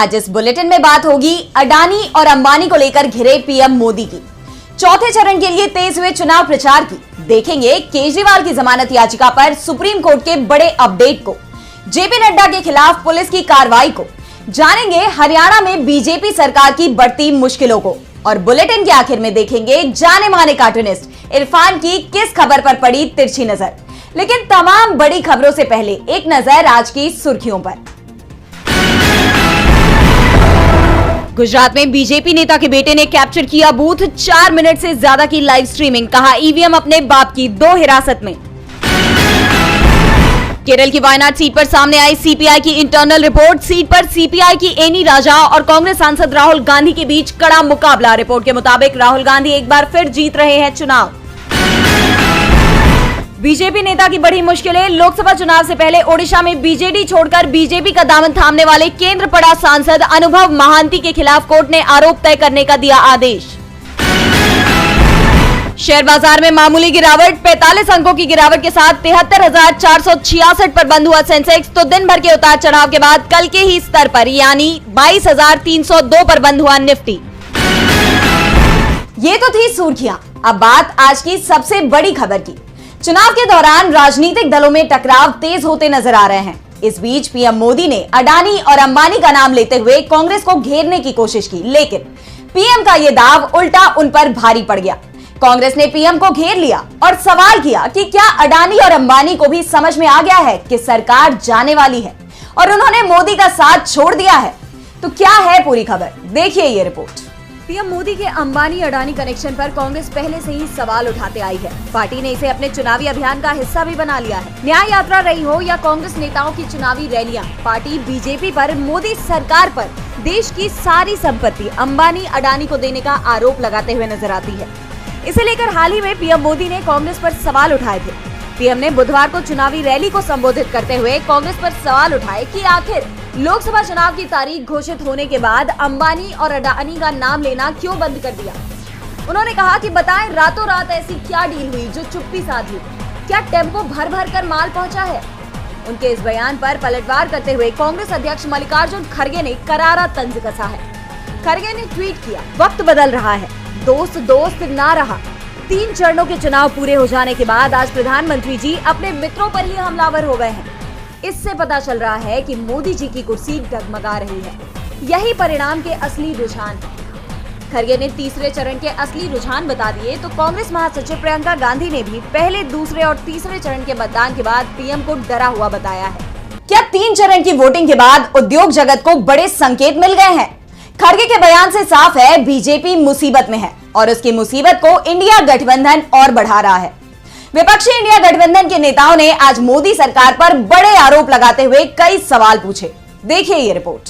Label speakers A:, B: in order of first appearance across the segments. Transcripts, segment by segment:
A: आज इस बुलेटिन में बात होगी अडानी और अंबानी को लेकर घिरे पीएम मोदी की। चौथे चरण के लिए तेज हुए चुनाव प्रचार की। देखेंगे केजरीवाल की जमानत याचिका पर सुप्रीम कोर्ट के बड़े अपडेट को, जेपी नड्डा के खिलाफ पुलिस की कार्रवाई को, जानेंगे हरियाणा में बीजेपी सरकार की बढ़ती मुश्किलों को, और बुलेटिन के आखिर में देखेंगे जाने माने कार्टूनिस्ट इरफान की किस खबर पर पड़ी तिरछी नजर। लेकिन तमाम बड़ी खबरों से पहले एक नजर आज की सुर्खियों पर। गुजरात में बीजेपी नेता के बेटे ने कैप्चर किया बूथ, 4 मिनट से ज्यादा की लाइव स्ट्रीमिंग, कहा ईवीएम अपने बाप की, 2 हिरासत में। केरल की वायनाड सीट पर सामने आई सीपीआई की इंटरनल रिपोर्ट। सीट पर सीपीआई की एनी राजा और कांग्रेस सांसद राहुल गांधी के बीच कड़ा मुकाबला। रिपोर्ट के मुताबिक राहुल गांधी एक बार फिर जीत रहे हैं चुनाव। बीजेपी नेता की बड़ी मुश्किलें। लोकसभा चुनाव से पहले ओडिशा में बीजेडी छोड़कर बीजेपी का दामन थामने वाले केंद्र पड़ा सांसद अनुभव महांती के खिलाफ कोर्ट ने आरोप तय करने का दिया आदेश। शेयर बाजार में मामूली गिरावट, 45 अंकों की गिरावट के साथ 73,466 पर बंद हुआ सेंसेक्स। तो दिन भर के उतार चढ़ाव के बाद कल के ही स्तर पर यानी 22,302 पर बंद हुआ निफ्टी। ये तो थी सुर्खियां। अब बात आज की सबसे बड़ी खबर की। चुनाव के दौरान राजनीतिक दलों में टकराव तेज होते नजर आ रहे हैं। इस बीच पीएम मोदी ने अडानी और अंबानी का नाम लेते हुए कांग्रेस को घेरने की कोशिश की, लेकिन पीएम का यह दाव उल्टा उन पर भारी पड़ गया। कांग्रेस ने पीएम को घेर लिया और सवाल किया कि क्या अडानी और अंबानी को भी समझ में आ गया है कि सरकार जाने वाली है और उन्होंने मोदी का साथ छोड़ दिया है। तो क्या है पूरी खबर, देखिए ये रिपोर्ट। पीएम मोदी के अंबानी अडानी कनेक्शन पर कांग्रेस पहले से ही सवाल उठाते आई है। पार्टी ने इसे अपने चुनावी अभियान का हिस्सा भी बना लिया है। न्याय यात्रा रही हो या कांग्रेस नेताओं की चुनावी रैलियां, पार्टी बीजेपी पर, मोदी सरकार पर देश की सारी संपत्ति अंबानी अडानी को देने का आरोप लगाते हुए नजर आती है। इसे लेकर हाल ही में पीएम मोदी ने कांग्रेस पर सवाल उठाए थे। पीएम ने बुधवार को चुनावी रैली को संबोधित करते हुए कांग्रेस पर सवाल उठाए कि आखिर लोकसभा चुनाव की तारीख घोषित होने के बाद अंबानी और अडानी का नाम लेना क्यों बंद कर दिया। उन्होंने कहा कि बताएं, रातों रात ऐसी क्या डील हुई जो चुप्पी साध ली? क्या टेम्पो भर भर कर माल पहुंचा है? उनके इस बयान पर पलटवार करते हुए कांग्रेस अध्यक्ष मल्लिकार्जुन खड़गे ने करारा तंज कसा है। खड़गे ने ट्वीट किया, वक्त बदल रहा है, दोस्त दोस्त ना रहा। 3 चरणों के चुनाव पूरे हो जाने के बाद आज प्रधानमंत्री जी अपने मित्रों पर ही हमलावर हो गए हैं। इससे पता चल रहा है कि मोदी जी की कुर्सी डगमगा रही है। यही परिणाम के असली रुझान है। खड़गे ने तीसरे चरण के असली रुझान बता दिए तो कांग्रेस महासचिव प्रियंका गांधी ने भी पहले, दूसरे और तीसरे चरण के मतदान के बाद पीएम को डरा हुआ बताया है। क्या 3 चरण की वोटिंग के बाद उद्योग जगत को बड़े संकेत मिल गए हैं? खड़गे के बयान से साफ है बीजेपी मुसीबत में है और उसकी मुसीबत को इंडिया गठबंधन और बढ़ा रहा है। विपक्षी इंडिया गठबंधन के नेताओं ने आज मोदी सरकार पर बड़े आरोप लगाते हुए कई सवाल पूछे। देखिए ये रिपोर्ट।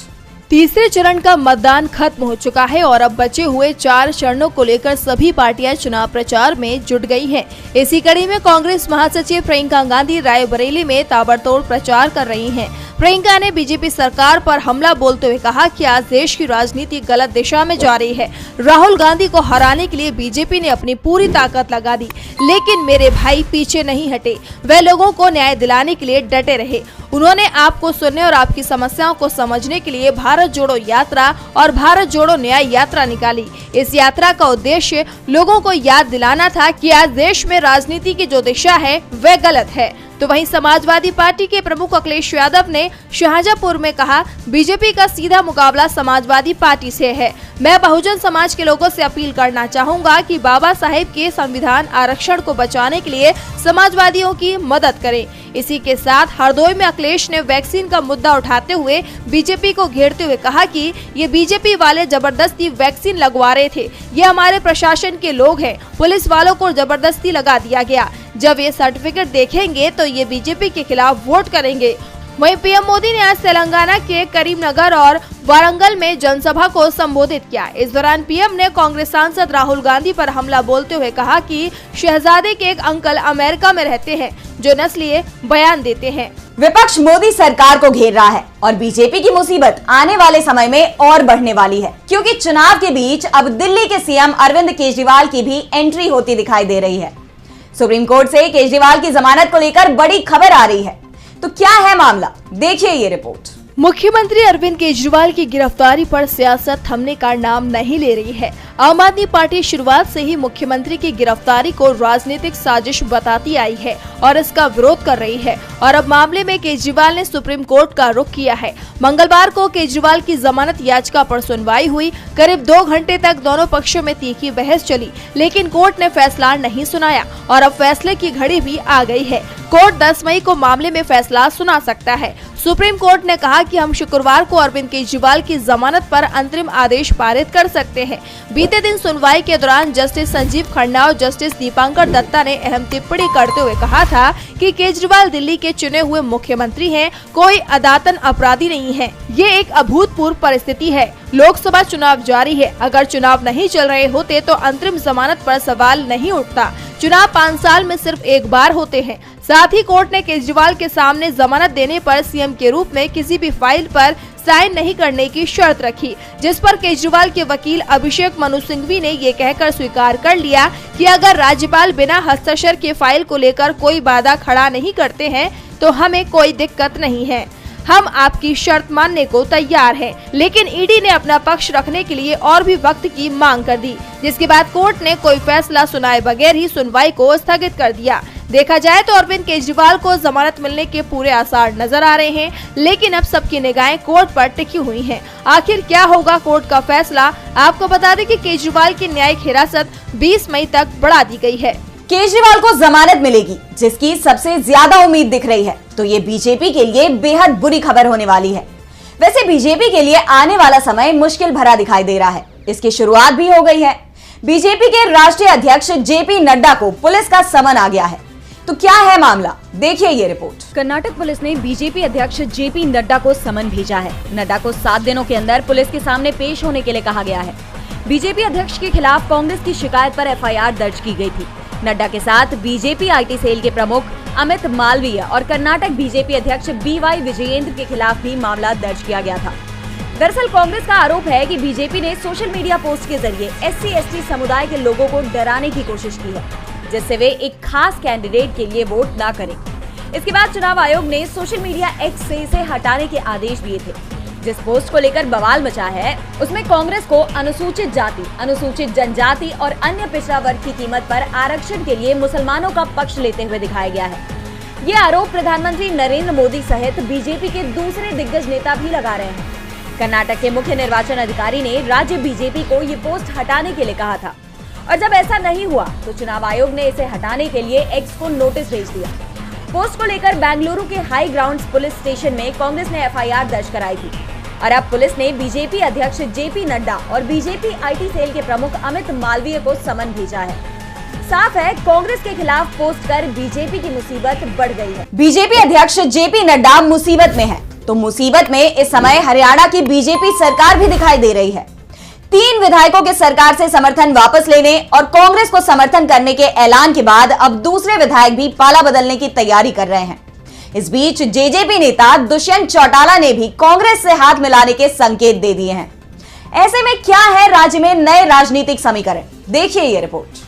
B: तीसरे चरण का मतदान खत्म हो चुका है और अब बचे हुए 4 चरणों को लेकर सभी पार्टियां चुनाव प्रचार में जुट गई हैं। इसी कड़ी में कांग्रेस महासचिव प्रियंका गांधी रायबरेली में ताबड़तोड़ प्रचार कर रही हैं। प्रियंका ने बीजेपी सरकार पर हमला बोलते हुए कहा कि आज देश की राजनीति गलत दिशा में जा रही है। राहुल गांधी को हराने के लिए बीजेपी ने अपनी पूरी ताकत लगा दी, लेकिन मेरे भाई पीछे नहीं हटे। वे लोगों को न्याय दिलाने के लिए डटे रहे। उन्होंने आपको सुनने और आपकी समस्याओं को समझने के लिए भारत जोड़ो यात्रा और भारत जोड़ो न्याय यात्रा निकाली। इस यात्रा का उद्देश्य लोगों को याद दिलाना था कि आज देश में राजनीति की जो दिशा है वह गलत है। तो वहीं समाजवादी पार्टी के प्रमुख अखिलेश यादव ने शाहजहांपुर में कहा, बीजेपी का सीधा मुकाबला समाजवादी पार्टी से है। मैं बहुजन समाज के लोगों से अपील करना चाहूंगा कि बाबा साहेब के संविधान आरक्षण को बचाने के लिए समाजवादियों की मदद करें। इसी के साथ हरदोई में अखिलेश ने वैक्सीन का मुद्दा उठाते हुए बीजेपी को घेरते हुए कहा कि ये बीजेपी वाले जबरदस्ती वैक्सीन लगवा रहे थे। ये हमारे प्रशासन के लोग हैं, पुलिस वालों को जबरदस्ती लगा दिया गया। जब ये सर्टिफिकेट देखेंगे तो ये बीजेपी के खिलाफ वोट करेंगे। वहीं पीएम मोदी ने आज तेलंगाना के करीमनगर और वारंगल में जनसभा को संबोधित किया। इस दौरान पीएम ने कांग्रेस सांसद राहुल गांधी पर हमला बोलते हुए कहा कि शहजादे के एक अंकल अमेरिका में रहते हैं जो नस्लीय बयान देते हैं।
A: विपक्ष मोदी सरकार को घेर रहा है और बीजेपी की मुसीबत आने वाले समय में और बढ़ने वाली है, क्योंकि चुनाव के बीच अब दिल्ली के सीएम अरविंद केजरीवाल की भी एंट्री होती दिखाई दे रही है। सुप्रीम कोर्ट से केजरीवाल की जमानत को लेकर बड़ी खबर आ रही है। तो क्या है मामला, देखिए ये रिपोर्ट।
B: मुख्यमंत्री अरविंद केजरीवाल की गिरफ्तारी पर सियासत थमने का नाम नहीं ले रही है। आम आदमी पार्टी शुरुआत से ही मुख्यमंत्री की गिरफ्तारी को राजनीतिक साजिश बताती आई है और इसका विरोध कर रही है और अब मामले में केजरीवाल ने सुप्रीम कोर्ट का रुख किया है। मंगलवार को केजरीवाल की जमानत याचिका पर सुनवाई हुई। करीब 2 घंटे तक दोनों पक्षों में तीखी बहस चली, लेकिन कोर्ट ने फैसला नहीं सुनाया और अब फैसले की घड़ी भी आ गई है। कोर्ट 10 मई को मामले में फैसला सुना सकता है। सुप्रीम कोर्ट ने कहा कि हम शुक्रवार को अरविंद केजरीवाल की जमानत पर अंतरिम आदेश पारित कर सकते हैं। बीते दिन सुनवाई के दौरान जस्टिस संजीव खन्ना और जस्टिस दीपांकर दत्ता ने अहम टिप्पणी करते हुए कहा था कि केजरीवाल दिल्ली के चुने हुए मुख्यमंत्री हैं, कोई अदातन अपराधी नहीं है। ये एक अभूतपूर्व परिस्थिति है। लोकसभा चुनाव जारी है। अगर चुनाव नहीं चल रहे होते तो अंतरिम जमानत पर सवाल नहीं उठता। चुनाव 5 साल में सिर्फ एक बार होते हैं। साथ ही कोर्ट ने केजरीवाल के सामने जमानत देने पर सीएम के रूप में किसी भी फाइल पर साइन नहीं करने की शर्त रखी, जिस पर केजरीवाल के वकील अभिषेक मनु सिंघवी ने ये कहकर स्वीकार कर लिया कि अगर राज्यपाल बिना हस्ताक्षर के फाइल को लेकर कोई बाधा खड़ा नहीं करते हैं तो हमें कोई दिक्कत नहीं है। हम आपकी शर्त मानने को तैयार हैं। लेकिन ईडी ने अपना पक्ष रखने के लिए और भी वक्त की मांग कर दी, जिसके बाद कोर्ट ने कोई फैसला सुनाए बगैर ही सुनवाई को स्थगित कर दिया। देखा जाए तो अरविंद केजरीवाल को जमानत मिलने के पूरे आसार नजर आ रहे हैं, लेकिन अब सबकी निगाहें कोर्ट पर टिकी हुई हैं। आखिर क्या होगा कोर्ट का फैसला? आपको बता दें कि केजरीवाल की न्यायिक हिरासत 20 मई तक बढ़ा दी गई है।
A: केजरीवाल को जमानत मिलेगी, जिसकी सबसे ज्यादा उम्मीद दिख रही है, तो ये बीजेपी के लिए बेहद बुरी खबर होने वाली है। वैसे बीजेपी के लिए आने वाला समय मुश्किल भरा दिखाई दे रहा है। इसकी शुरुआत भी हो गई है। बीजेपी के राष्ट्रीय अध्यक्ष जेपी नड्डा को पुलिस का समन आ गया है। तो क्या है मामला, देखिए ये रिपोर्ट।
C: कर्नाटक पुलिस ने बीजेपी अध्यक्ष जेपी नड्डा को समन भेजा है। नड्डा को 7 दिनों के अंदर पुलिस के सामने पेश होने के लिए कहा गया है। बीजेपी अध्यक्ष के खिलाफ कांग्रेस की शिकायत पर एफआईआर दर्ज की गई थी। नड्डा के साथ बीजेपी आईटी सेल के प्रमुख अमित मालवीय और कर्नाटक बीजेपी अध्यक्ष बीवाई विजयेंद्र के खिलाफ भी मामला दर्ज किया गया था। दरअसल कांग्रेस का आरोप है कि बीजेपी ने सोशल मीडिया पोस्ट के जरिए SC/ST समुदाय के लोगों को डराने की कोशिश की है, जिससे वे एक खास कैंडिडेट के लिए वोट ना करें। इसके बाद चुनाव आयोग ने सोशल मीडिया X से इसे हटाने के आदेश दिए थे। जिस पोस्ट को लेकर बवाल मचा है, उसमें कांग्रेस को अनुसूचित जाति, अनुसूचित जनजाति और अन्य पिछड़ा वर्ग की कीमत पर आरक्षण के लिए मुसलमानों का पक्ष लेते हुए दिखाया गया है। ये आरोप प्रधानमंत्री नरेंद्र मोदी सहित बीजेपी के दूसरे दिग्गज नेता भी लगा रहे हैं। कर्नाटक के मुख्य निर्वाचन अधिकारी ने राज्य बीजेपी को ये पोस्ट हटाने के लिए कहा था और जब ऐसा नहीं हुआ तो चुनाव आयोग ने इसे हटाने के लिए X को नोटिस भेज दिया। पोस्ट को लेकर बेंगलुरु के हाई ग्राउंड्स पुलिस स्टेशन में कांग्रेस ने एफआईआर दर्ज कराई थी और अब पुलिस ने बीजेपी अध्यक्ष जेपी नड्डा और बीजेपी आईटी सेल के प्रमुख अमित मालवीय को समन भेजा है। साफ है, कांग्रेस के खिलाफ पोस्ट कर बीजेपी की मुसीबत बढ़ गई है।
A: बीजेपी अध्यक्ष जेपी नड्डा मुसीबत में है, तो मुसीबत में इस समय हरियाणा की बीजेपी सरकार भी दिखाई दे रही है। 3 विधायकों के सरकार से समर्थन वापस लेने और कांग्रेस को समर्थन करने के ऐलान के बाद अब दूसरे विधायक भी पाला बदलने की तैयारी कर रहे हैं। इस बीच जेजेपी नेता दुष्यंत चौटाला ने भी कांग्रेस से हाथ मिलाने के संकेत दे दिए हैं। ऐसे में क्या है राज्य में नए राजनीतिक समीकरण, देखिए ये रिपोर्ट।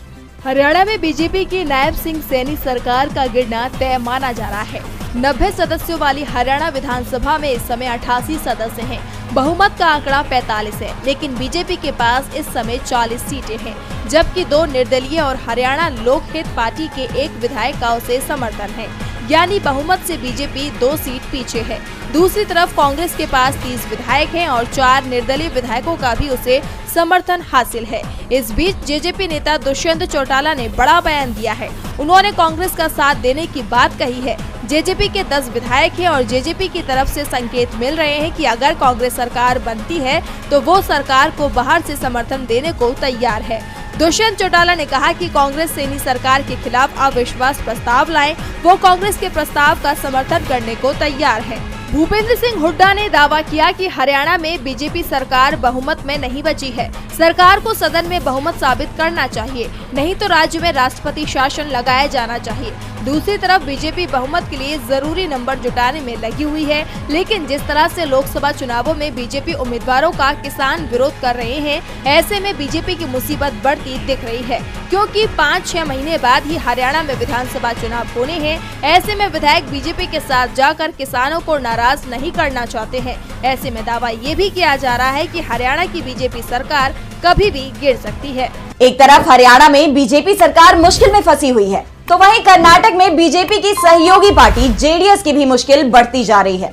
B: हरियाणा में बीजेपी की नायब सिंह सैनी सरकार का गिरना तय माना जा रहा है। 90 सदस्यों वाली हरियाणा विधानसभा में इस समय 88 सदस्य हैं। बहुमत का आंकड़ा 45 है, लेकिन बीजेपी के पास इस समय 40 सीटें हैं, जबकि 2 निर्दलीय और हरियाणा लोकहित पार्टी के 1 विधायक का उसे समर्थन है, यानी बहुमत से बीजेपी 2 सीट पीछे है। दूसरी तरफ कांग्रेस के पास 30 विधायक हैं और 4 निर्दलीय विधायकों का भी उसे समर्थन हासिल है। इस बीच जेजेपी नेता दुष्यंत चौटाला ने बड़ा बयान दिया है। उन्होंने कांग्रेस का साथ देने की बात कही है। जेजेपी के 10 विधायक हैं और जेजेपी की तरफ से संकेत मिल रहे हैं कि अगर कांग्रेस सरकार बनती है तो वो सरकार को बाहर से समर्थन देने को तैयार है। दुष्यंत चौटाला ने कहा कि कांग्रेस सैनी सरकार के खिलाफ अविश्वास प्रस्ताव लाए, वो कांग्रेस के प्रस्ताव का समर्थन करने को तैयार है। भूपेंद्र सिंह हुड्डा ने दावा किया कि हरियाणा में बीजेपी सरकार बहुमत में नहीं बची है। सरकार को सदन में बहुमत साबित करना चाहिए, नहीं तो राज्य में राष्ट्रपति शासन लगाया जाना चाहिए। दूसरी तरफ बीजेपी बहुमत के लिए जरूरी नंबर जुटाने में लगी हुई है, लेकिन जिस तरह से लोकसभा चुनावों में बीजेपी उम्मीदवारों का किसान विरोध कर रहे हैं, ऐसे में बीजेपी की मुसीबत बढ़ती दिख रही है, क्योंकि 5-6 महीने बाद ही हरियाणा में विधानसभा चुनाव होने हैं। ऐसे में विधायक बीजेपी के साथ जाकर किसानों को नाराज नहीं करना चाहते हैं। ऐसे में दावा ये भी किया जा रहा है कि हरियाणा की बीजेपी सरकार कभी भी गिर सकती है।
A: एक तरफ हरियाणा में बीजेपी सरकार मुश्किल में फंसी हुई है, तो वहीं कर्नाटक में बीजेपी की सहयोगी पार्टी जेडीएस की भी मुश्किल बढ़ती जा रही है।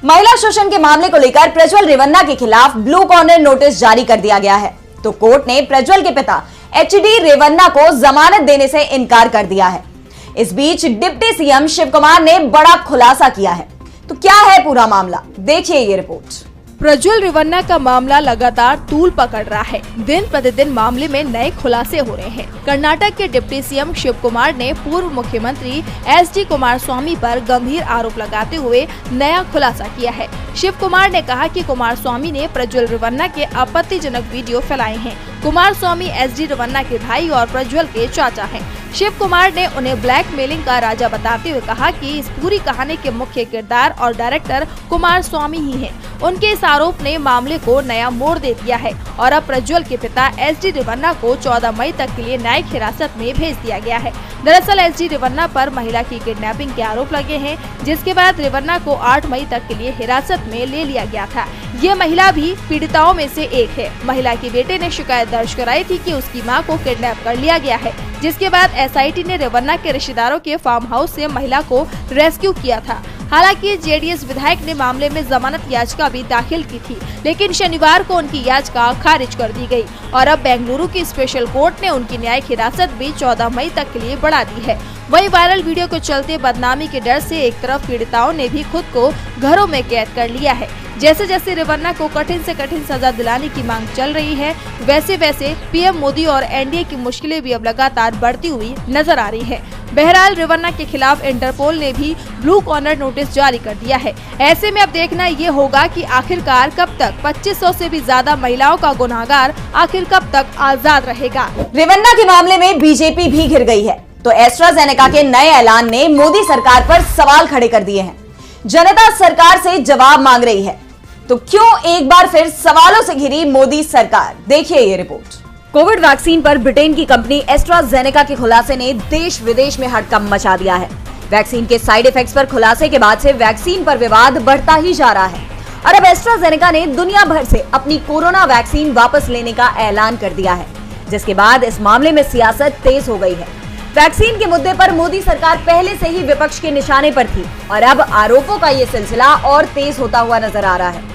A: महिला शोषण के मामले को लेकर प्रज्वल रेवन्ना के खिलाफ ब्लू कॉर्नर नोटिस जारी कर दिया गया है, तो कोर्ट ने प्रज्वल के पिता एचडी रेवन्ना को जमानत देने से इनकार कर दिया है। इस बीच डिप्टी सीएम शिव कुमार ने बड़ा खुलासा किया है, तो क्या है पूरा मामला, देखिए ये रिपोर्ट।
B: प्रज्वल रेवन्ना का मामला लगातार तूल पकड़ रहा है। दिन प्रतिदिन मामले में नए खुलासे हो रहे हैं। कर्नाटक के डिप्टी सीएम शिव कुमार ने पूर्व मुख्यमंत्री एचडी कुमारस्वामी पर गंभीर आरोप लगाते हुए नया खुलासा किया है। शिव कुमार ने कहा कि कुमारस्वामी ने प्रज्वल रेवन्ना के आपत्तिजनक वीडियो फैलाए हैं। कुमारस्वामी एचडी रेवन्ना के भाई और प्रज्वल के चाचा हैं। शिव कुमार ने उन्हें ब्लैकमेलिंग का राजा बताते हुए कहा कि इस पूरी कहानी के मुख्य किरदार और डायरेक्टर कुमारस्वामी ही हैं। उनके इस आरोप ने मामले को नया मोड़ दे दिया है और अब प्रज्वल के पिता एचडी रेवन्ना को 14 मई तक के लिए न्यायिक हिरासत में भेज दिया गया है। दरअसल एचडी रेवन्ना पर महिला की किडनैपिंग के आरोप लगे हैं, जिसके बाद रेवन्ना को 8 मई तक के लिए हिरासत में ले लिया गया था। ये महिला भी पीड़िताओं में से एक है। महिला के बेटे ने शिकायत दर्ज कराई थी कि उसकी मां को किडनैप कर लिया गया है, जिसके बाद एसआईटी ने रेवन्ना के रिश्तेदारों के फार्म हाउस से महिला को रेस्क्यू किया था। हालांकि जेडीएस विधायक ने मामले में जमानत याचिका भी दाखिल की थी, लेकिन शनिवार को उनकी याचिका खारिज कर दी गई और अब बेंगलुरु की स्पेशल कोर्ट ने उनकी न्यायिक हिरासत भी 14 मई तक के लिए बढ़ा दी है। वहीं वायरल वीडियो के चलते बदनामी के डर से एक तरफ पीड़िताओं ने भी खुद को घरों में कैद कर लिया है। जैसे जैसे रेवन्ना को कठिन से कठिन सजा दिलाने की मांग चल रही है, वैसे वैसे पीएम मोदी और एनडीए की मुश्किलें भी अब लगातार बढ़ती हुई नजर आ रही है। बहरहाल रेवन्ना के खिलाफ इंटरपोल ने भी ब्लू कॉर्नर नोटिस जारी कर दिया है। ऐसे में अब देखना ये होगा कि आखिरकार कब तक 2500 से भी ज्यादा महिलाओं का गुनहगार आखिर कब तक आजाद रहेगा।
A: रेवन्ना के मामले में बीजेपी भी घिर गई है, तो एस्ट्राजेनेका के नए ऐलान ने मोदी सरकार पर सवाल खड़े कर दिए हैं। जनता सरकार से जवाब मांग रही है, तो क्यों एक बार फिर सवालों से घिरी मोदी सरकार, देखिए ये रिपोर्ट।
C: कोविड वैक्सीन पर ब्रिटेन की कंपनी एस्ट्राजेनेका के खुलासे ने देश विदेश में हड़कंप मचा दिया है। वैक्सीन के साइड इफेक्ट्स पर खुलासे के बाद से वैक्सीन पर विवाद बढ़ता ही जा रहा है और अब एस्ट्राजेनेका ने दुनिया भर से अपनी कोरोना वैक्सीन वापस लेने का ऐलान कर दिया है, जिसके बाद इस मामले में सियासत तेज हो गई है। वैक्सीन के मुद्दे पर मोदी सरकार पहले से ही विपक्ष के निशाने पर थी और अब आरोपों का ये सिलसिला और तेज होता हुआ नजर आ रहा है।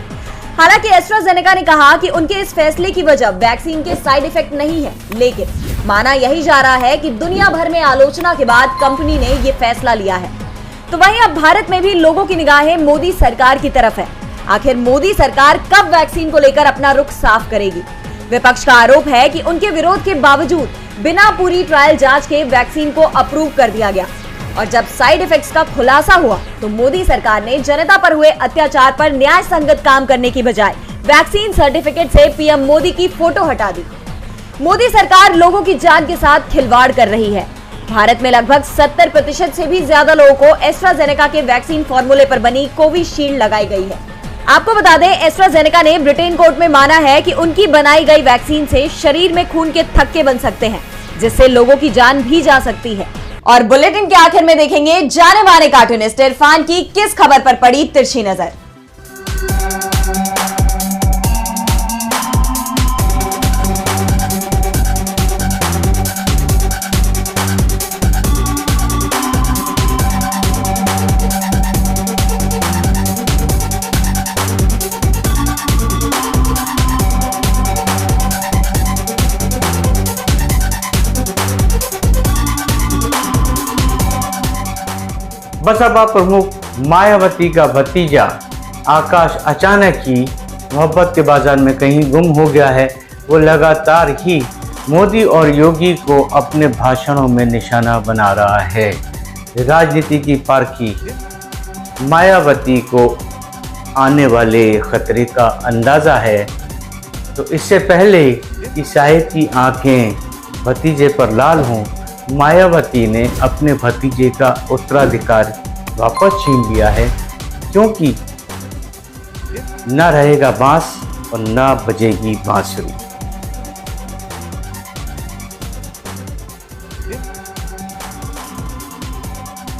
C: हालांकि एस्ट्राजेनेका ने कहा कि उनके इस फैसले की वजह वैक्सीन के साइड इफेक्ट नहीं है, लेकिन माना यही जा रहा है कि दुनिया भर में आलोचना के बाद कंपनी ने ये फैसला लिया है। तो वहीं अब भारत में भी लोगों की निगाहें मोदी सरकार की तरफ है। आखिर मोदी सरकार कब वैक्सीन को लेकर अपना रुख साफ करेगी? विपक्ष का आरोप है कि उनके विरोध के बावजूद बिना पूरी ट्रायल जांच के वैक्सीन को अप्रूव कर दिया गया और जब साइड इफेक्ट्स का खुलासा हुआ तो मोदी सरकार ने जनता पर हुए अत्याचार पर न्याय संगत काम करने की बजाय वैक्सीन सर्टिफिकेट से पीएम मोदी की फोटो हटा दी। मोदी सरकार लोगों की जान के साथ खिलवाड़ कर रही है। भारत में लगभग 70% से भी ज्यादा लोगों को एस्ट्राजेनेका के वैक्सीन फॉर्मूले पर बनी कोविशील्ड लगाई गई है। आपको बता दें, एस्ट्राजेनेका ने ब्रिटेन कोर्ट में माना है कि उनकी बनाई गई वैक्सीन से शरीर में खून के थक्के बन सकते हैं, जिससे लोगों की जान भी जा सकती है। और बुलेटिन के आखिर में देखेंगे जाने माने कार्टूनिस्ट इरफान की किस खबर पर पड़ी तिरछी नजर।
D: बसपा प्रमुख मायावती का भतीजा आकाश अचानक ही मोहब्बत के बाजार में कहीं गुम हो गया है। वो लगातार ही मोदी और योगी को अपने भाषणों में निशाना बना रहा है। राजनीति की पारखी मायावती को आने वाले खतरे का अंदाज़ा है, तो इससे पहले कि शायद की आंखें भतीजे पर लाल हों, मायावती ने अपने भतीजे का उत्तराधिकार वापस छीन लिया है, क्योंकि न रहेगा बांस और न बजेगी बांसुरी।